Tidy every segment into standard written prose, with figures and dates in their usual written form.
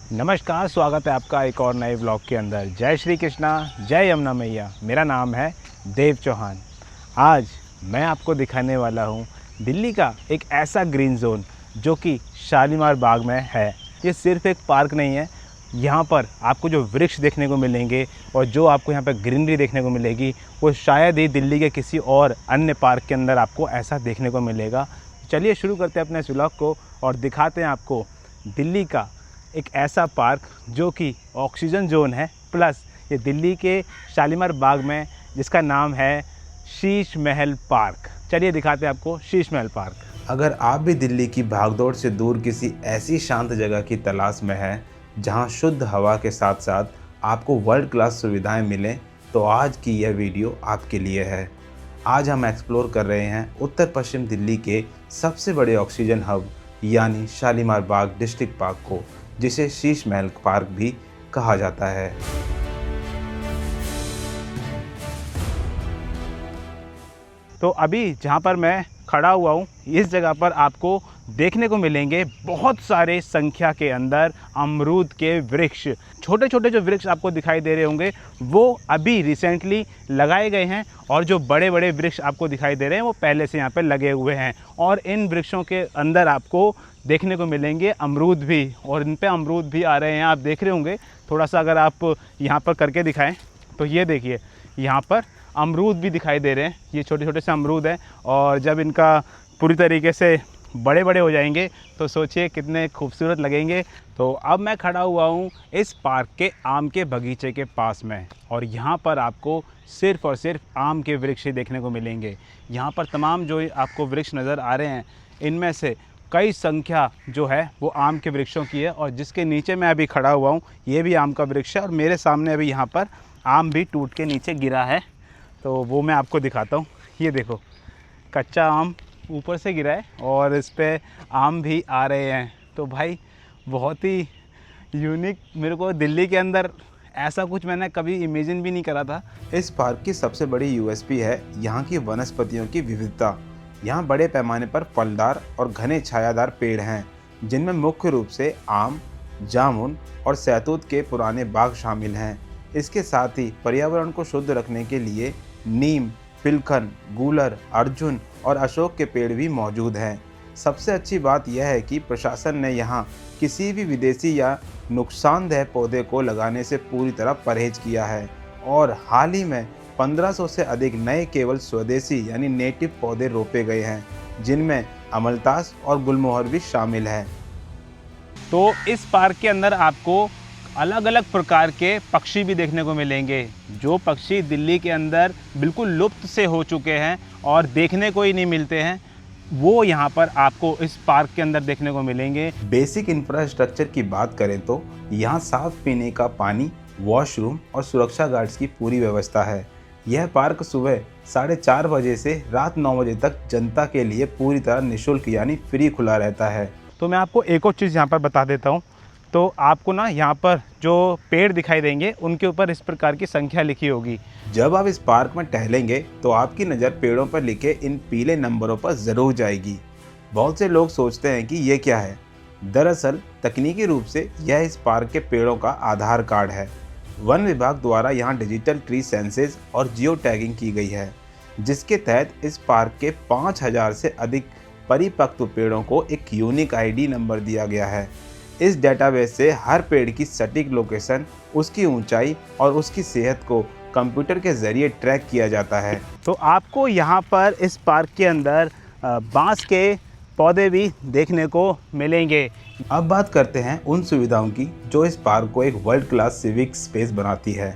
नमस्कार, स्वागत है आपका एक और नए व्लॉग के अंदर। जय श्री कृष्णा, जय यमुना मैया। मेरा नाम है देव चौहान। आज मैं आपको दिखाने वाला हूँ दिल्ली का एक ऐसा ग्रीन जोन जो कि शालीमार बाग में है। ये सिर्फ एक पार्क नहीं है, यहाँ पर आपको जो वृक्ष देखने को मिलेंगे और जो आपको यहाँ पर ग्रीनरी देखने को मिलेगी वो शायद ही दिल्ली के किसी और अन्य पार्क के अंदर आपको ऐसा देखने को मिलेगा। चलिए शुरू करते हैं अपने इस व्लॉग को और दिखाते हैं आपको दिल्ली का एक ऐसा पार्क जो कि ऑक्सीजन जोन है, प्लस ये दिल्ली के शालीमार बाग में जिसका नाम है शीश महल पार्क। चलिए दिखाते हैं आपको शीश महल पार्क। अगर आप भी दिल्ली की भागदौड़ से दूर किसी ऐसी शांत जगह की तलाश में हैं जहां शुद्ध हवा के साथ साथ आपको वर्ल्ड क्लास सुविधाएं मिलें, तो आज की यह वीडियो आपके लिए है। आज हम एक्सप्लोर कर रहे हैं उत्तर पश्चिम दिल्ली के सबसे बड़े ऑक्सीजन हब यानी शालीमार बाग डिस्ट्रिक्ट पार्क को, जिसे शीश महल पार्क भी कहा जाता है। तो अभी जहाँ पर मैं खड़ा हुआ हूँ, इस जगह पर आपको देखने को मिलेंगे बहुत सारे संख्या के अंदर अमरूद के वृक्ष। छोटे छोटे जो वृक्ष आपको दिखाई दे रहे होंगे वो अभी रिसेंटली लगाए गए हैं, और जो बड़े बड़े वृक्ष आपको दिखाई दे रहे हैं वो पहले से यहाँ पर लगे हुए हैं। और इन वृक्षों के अंदर आपको देखने को मिलेंगे अमरूद भी, और इन पे अमरूद भी आ रहे हैं। आप देख रहे होंगे, थोड़ा सा अगर आप यहाँ पर करके दिखाएं तो ये देखिए, यहाँ पर अमरूद भी दिखाई दे रहे हैं। ये छोटे छोटे से अमरूद हैं, और जब इनका पूरी तरीके से बड़े बड़े हो जाएंगे तो सोचिए कितने खूबसूरत लगेंगे। तो अब मैं खड़ा हुआ हूँ इस पार्क के आम के बगीचे के पास में, और यहाँ पर आपको सिर्फ़ और सिर्फ आम के वृक्ष ही देखने को मिलेंगे। यहाँ पर तमाम जो आपको वृक्ष नज़र आ रहे हैं, इनमें से कई संख्या जो है वो आम के वृक्षों की है। और जिसके नीचे मैं अभी खड़ा हुआ हूँ ये भी आम का वृक्ष है, और मेरे सामने अभी यहाँ पर आम भी टूट के नीचे गिरा है, तो वो मैं आपको दिखाता हूँ। ये देखो, कच्चा आम ऊपर से गिरा है और इस पे आम भी आ रहे हैं। तो भाई बहुत ही यूनिक, मेरे को दिल्ली के अंदर ऐसा कुछ मैंने कभी इमेजिन भी नहीं करा था। इस पार्क की सबसे बड़ी यूएसपी है यहाँ की वनस्पतियों की विविधता। यहाँ बड़े पैमाने पर फलदार और घने छायादार पेड़ हैं, जिनमें मुख्य रूप से आम, जामुन और सहतूत के पुराने बाग शामिल हैं। इसके साथ ही पर्यावरण को शुद्ध रखने के लिए नीम, पिलखन, गूलर, अर्जुन और अशोक के पेड़ भी मौजूद हैं। सबसे अच्छी बात यह है कि प्रशासन ने यहाँ किसी भी विदेशी या नुकसानदेह पौधे को लगाने से पूरी तरह परहेज किया है, और हाल ही में 1500 से अधिक नए केवल स्वदेशी यानी नेटिव पौधे रोपे गए हैं, जिनमें अमलतास और गुलमोहर भी शामिल है। तो इस पार्क के अंदर आपको अलग अलग प्रकार के पक्षी भी देखने को मिलेंगे, जो पक्षी दिल्ली के अंदर बिल्कुल लुप्त से हो चुके हैं और देखने को ही नहीं मिलते हैं, वो यहाँ पर आपको इस पार्क के अंदर देखने को मिलेंगे। बेसिक इंफ्रास्ट्रक्चर की बात करें तो यहाँ साफ पीने का पानी, वॉशरूम और सुरक्षा गार्ड्स की पूरी व्यवस्था है। यह पार्क सुबह 4:30 बजे से रात 9 बजे तक जनता के लिए पूरी तरह निःशुल्क यानी फ्री खुला रहता है। तो मैं आपको एक और चीज़ यहाँ पर बता देता हूँ। तो आपको ना यहाँ पर जो पेड़ दिखाई देंगे उनके ऊपर इस प्रकार की संख्या लिखी होगी। जब आप इस पार्क में टहलेंगे तो आपकी नज़र पेड़ों पर लिखे इन पीले नंबरों पर ज़रूर जाएगी। बहुत से लोग सोचते हैं कि ये क्या है। दरअसल तकनीकी रूप से यह इस पार्क के पेड़ों का आधार कार्ड है। वन विभाग द्वारा यहाँ डिजिटल ट्री सेंसेस और जियो टैगिंग की गई है, जिसके तहत इस पार्क के 5000 से अधिक परिपक्व पेड़ों को एक यूनिक आईडी नंबर दिया गया है। इस डेटाबेस से हर पेड़ की सटीक लोकेशन, उसकी ऊंचाई और उसकी सेहत को कंप्यूटर के ज़रिए ट्रैक किया जाता है। तो आपको यहाँ पर इस पार्क के अंदर बांस के पौधे भी देखने को मिलेंगे। अब बात करते हैं उन सुविधाओं की जो इस पार्क को एक वर्ल्ड क्लास सिविक स्पेस बनाती है।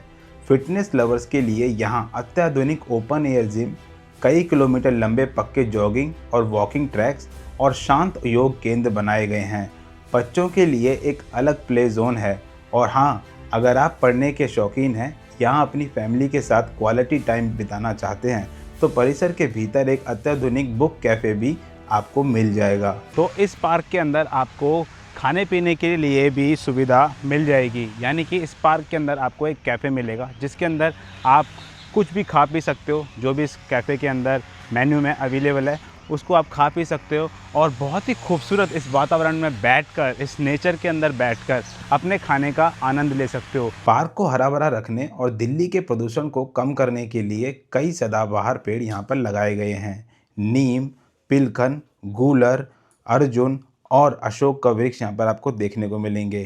फिटनेस लवर्स के लिए यहाँ अत्याधुनिक ओपन एयर जिम, कई किलोमीटर लंबे पक्के जॉगिंग और वॉकिंग ट्रैक्स और शांत योग केंद्र बनाए गए हैं। बच्चों के लिए एक अलग प्ले जोन है, और हाँ, अगर आप पढ़ने के शौकीन हैं, यहाँ अपनी फैमिली के साथ क्वालिटी टाइम बिताना चाहते हैं, तो परिसर के भीतर एक अत्याधुनिक बुक कैफ़े भी आपको मिल जाएगा। तो इस पार्क के अंदर आपको खाने पीने के लिए भी सुविधा मिल जाएगी, यानी कि इस पार्क के अंदर आपको एक कैफ़े मिलेगा जिसके अंदर आप कुछ भी खा पी सकते हो। जो भी इस कैफ़े के अंदर मेन्यू में अवेलेबल है उसको आप खा पी सकते हो और बहुत ही खूबसूरत इस वातावरण में बैठकर, इस नेचर के अंदर बैठकर अपने खाने का आनंद ले सकते हो। पार्क को हरा भरा रखने और दिल्ली के प्रदूषण को कम करने के लिए कई सदाबहार पेड़ यहाँ पर लगाए गए हैं। नीम, पिलखन, गूलर, अर्जुन और अशोक का वृक्ष यहाँ पर आपको देखने को मिलेंगे।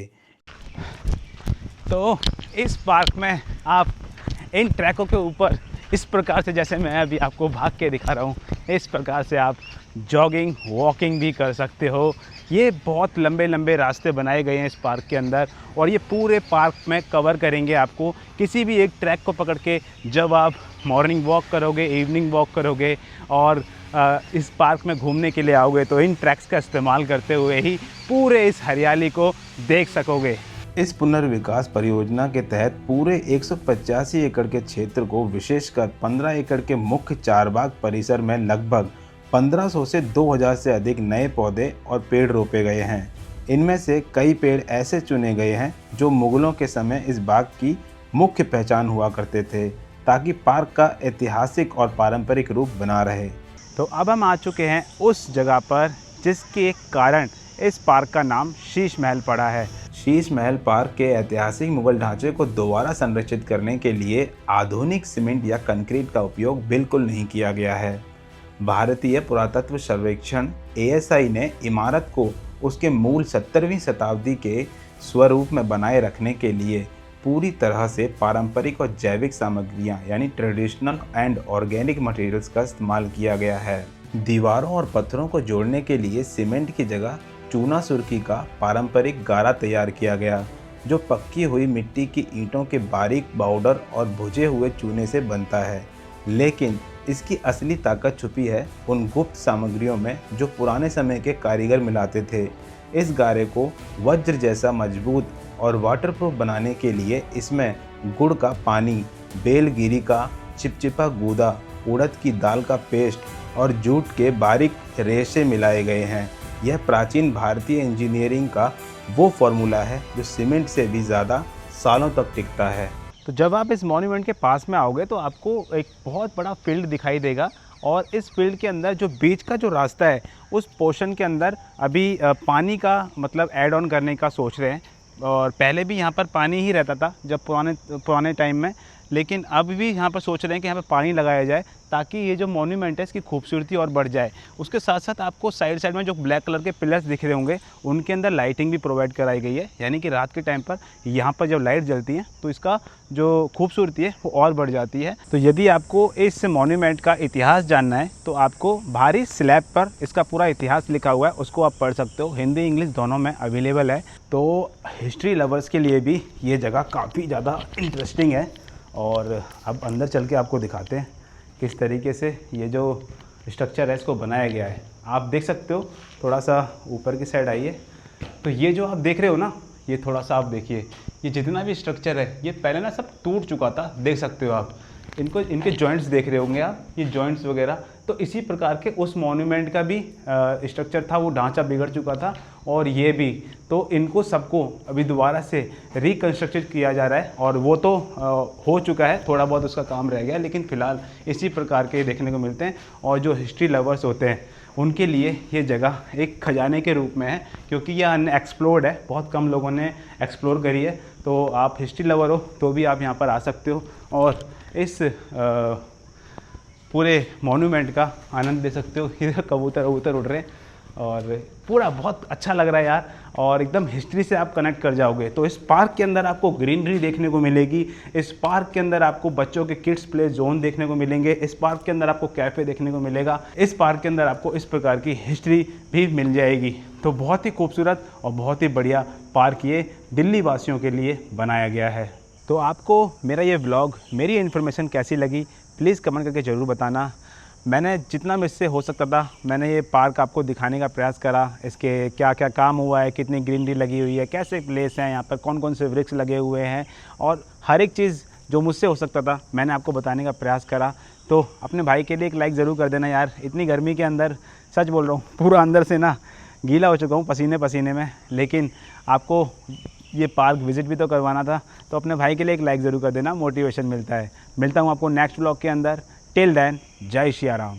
तो इस पार्क में आप इन ट्रैकों के ऊपर इस प्रकार से, जैसे मैं अभी आपको भाग के दिखा रहा हूँ, इस प्रकार से आप जॉगिंग, वॉकिंग भी कर सकते हो। ये बहुत लंबे लंबे रास्ते बनाए गए हैं इस पार्क के अंदर और ये पूरे पार्क में कवर करेंगे आपको। किसी भी एक ट्रैक को पकड़ के जब आप मॉर्निंग वॉक करोगे, इवनिंग वॉक करोगे और इस पार्क में घूमने के लिए आओगे तो इन ट्रैक्स का इस्तेमाल करते हुए ही पूरे इस हरियाली को देख सकोगे। इस पुनर्विकास परियोजना के तहत पूरे 185 एकड़ के क्षेत्र को विशेषकर 15 एकड़ के मुख्य चारबाग परिसर में लगभग 1500 से 2000 से अधिक नए पौधे और पेड़ रोपे गए हैं। इनमें से कई पेड़ ऐसे चुने गए हैं जो मुगलों के समय इस बाग की मुख्य पहचान हुआ करते थे, ताकि पार्क का ऐतिहासिक और पारंपरिक रूप बना रहे। तो अब हम आ चुके हैं उस जगह पर जिसके कारण इस पार्क का नाम शीश महल पड़ा है। शीश महल पार्क के ऐतिहासिक मुगल ढांचे को दोबारा संरक्षित करने के लिए आधुनिक सीमेंट या कंक्रीट का उपयोग बिल्कुल नहीं किया गया है। भारतीय पुरातत्व सर्वेक्षण ASI ने इमारत को उसके मूल 17वीं शताब्दी के स्वरूप में बनाए रखने के लिए पूरी तरह से पारंपरिक और जैविक सामग्रियां यानी ट्रेडिशनल एंड ऑर्गेनिक मटेरियल्स का इस्तेमाल किया गया है। दीवारों और पत्थरों को जोड़ने के लिए सीमेंट की जगह चूना सुर्खी का पारंपरिक गारा तैयार किया गया, जो पक्की हुई मिट्टी की ईंटों के बारीक पाउडर और भुजे हुए चूने से बनता है। लेकिन इसकी असली ताकत छुपी है उन गुप्त सामग्रियों में जो पुराने समय के कारीगर मिलाते थे। इस गारे को वज्र जैसा मजबूत और वाटरप्रूफ बनाने के लिए इसमें गुड़ का पानी, बेलगिरी का चिपचिपा गूदा, उड़द की दाल का पेस्ट और जूट के बारीक रेशे मिलाए गए हैं। यह प्राचीन भारतीय इंजीनियरिंग का वो फॉर्मूला है जो सीमेंट से भी ज़्यादा सालों तक टिकता है। तो जब आप इस मॉन्यूमेंट के पास में आओगे तो आपको एक बहुत बड़ा फील्ड दिखाई देगा और इस फील्ड के अंदर जो बीच का जो रास्ता है उस पोर्शन के अंदर अभी पानी का मतलब ऐड ऑन करने का सोच रहे हैं। और पहले भी यहाँ पर पानी ही रहता था जब पुराने टाइम में, लेकिन अब भी यहाँ पर सोच रहे हैं कि यहाँ पर पानी लगाया जाए ताकि ये जो मॉन्यूमेंट है इसकी खूबसूरती और बढ़ जाए। उसके साथ साथ आपको साइड साइड में जो ब्लैक कलर के पिलर्स दिख रहे होंगे उनके अंदर लाइटिंग भी प्रोवाइड कराई गई है, यानी कि रात के टाइम पर यहाँ पर जब लाइट जलती है तो इसका जो खूबसूरती है वो और बढ़ जाती है। तो यदि आपको इस मॉन्यूमेंट का इतिहास जानना है तो आपको बाहरी स्लैब पर इसका पूरा इतिहास लिखा हुआ है, उसको आप पढ़ सकते हो। हिंदी इंग्लिश दोनों में अवेलेबल है। तो हिस्ट्री लवर्स के लिए भी ये जगह काफ़ी ज़्यादा इंटरेस्टिंग है। और अब अंदर चल के आपको दिखाते हैं किस तरीके से ये जो स्ट्रक्चर है इसको बनाया गया है। आप देख सकते हो, थोड़ा सा ऊपर की साइड आइए तो ये जो आप देख रहे हो ना, ये थोड़ा सा आप देखिए, ये जितना भी स्ट्रक्चर है ये पहले ना सब टूट चुका था, देख सकते हो आप। इनके जॉइंट्स देख रहे होंगे आप, ये जॉइंट्स वगैरह। तो इसी प्रकार के उस मॉन्यूमेंट का भी स्ट्रक्चर था, वो ढांचा बिगड़ चुका था और ये भी। तो इनको सबको अभी दोबारा से रिकन्स्ट्रक्टेड किया जा रहा है और वो तो हो चुका है, थोड़ा बहुत उसका काम रह गया, लेकिन फ़िलहाल इसी प्रकार के देखने को मिलते हैं। और जो हिस्ट्री लवर्स होते हैं उनके लिए ये जगह एक खजाने के रूप में है, क्योंकि यह अनएक्सप्लोर्ड है, बहुत कम लोगों ने एक्सप्लोर करी है। तो आप हिस्ट्री लवर हो तो भी आप यहाँ पर आ सकते हो और इस पूरे मॉन्यूमेंट का आनंद ले सकते हो। इधर कबूतर उड़ रहे हैं और पूरा बहुत अच्छा लग रहा है यार, और एकदम हिस्ट्री से आप कनेक्ट कर जाओगे। तो इस पार्क के अंदर आपको ग्रीनरी देखने को मिलेगी, इस पार्क के अंदर आपको बच्चों के किड्स प्ले जोन देखने को मिलेंगे, इस पार्क के अंदर आपको कैफ़े देखने को मिलेगा, इस पार्क के अंदर आपको इस प्रकार की हिस्ट्री भी मिल जाएगी। तो बहुत ही खूबसूरत और बहुत ही बढ़िया पार्क ये दिल्ली वासियों के लिए बनाया गया है। तो आपको मेरा ये व्लॉग, मेरी इन्फॉर्मेशन कैसी लगी प्लीज़ कमेंट करके ज़रूर बताना। मैंने जितना मुझसे हो सकता था मैंने ये पार्क आपको दिखाने का प्रयास करा, इसके क्या क्या काम हुआ है, कितनी ग्रीनरी लगी हुई है, कैसे प्लेस हैं यहाँ पर, कौन कौन से वृक्ष लगे हुए हैं, और हर एक चीज़ जो मुझसे हो सकता था मैंने आपको बताने का प्रयास करा। तो अपने भाई के लिए एक लाइक ज़रूर कर देना यार। इतनी गर्मी के अंदर सच बोल रहा हूँ, पूरा अंदर से ना गीला हो चुका हूँ पसीने पसीने में, लेकिन आपको ये पार्क विज़िट भी तो करवाना था। तो अपने भाई के लिए एक लाइक ज़रूर कर देना, मोटिवेशन मिलता है। मिलता हूँ आपको नेक्स्ट व्लॉग के अंदर। टिल देन जय श्री राम।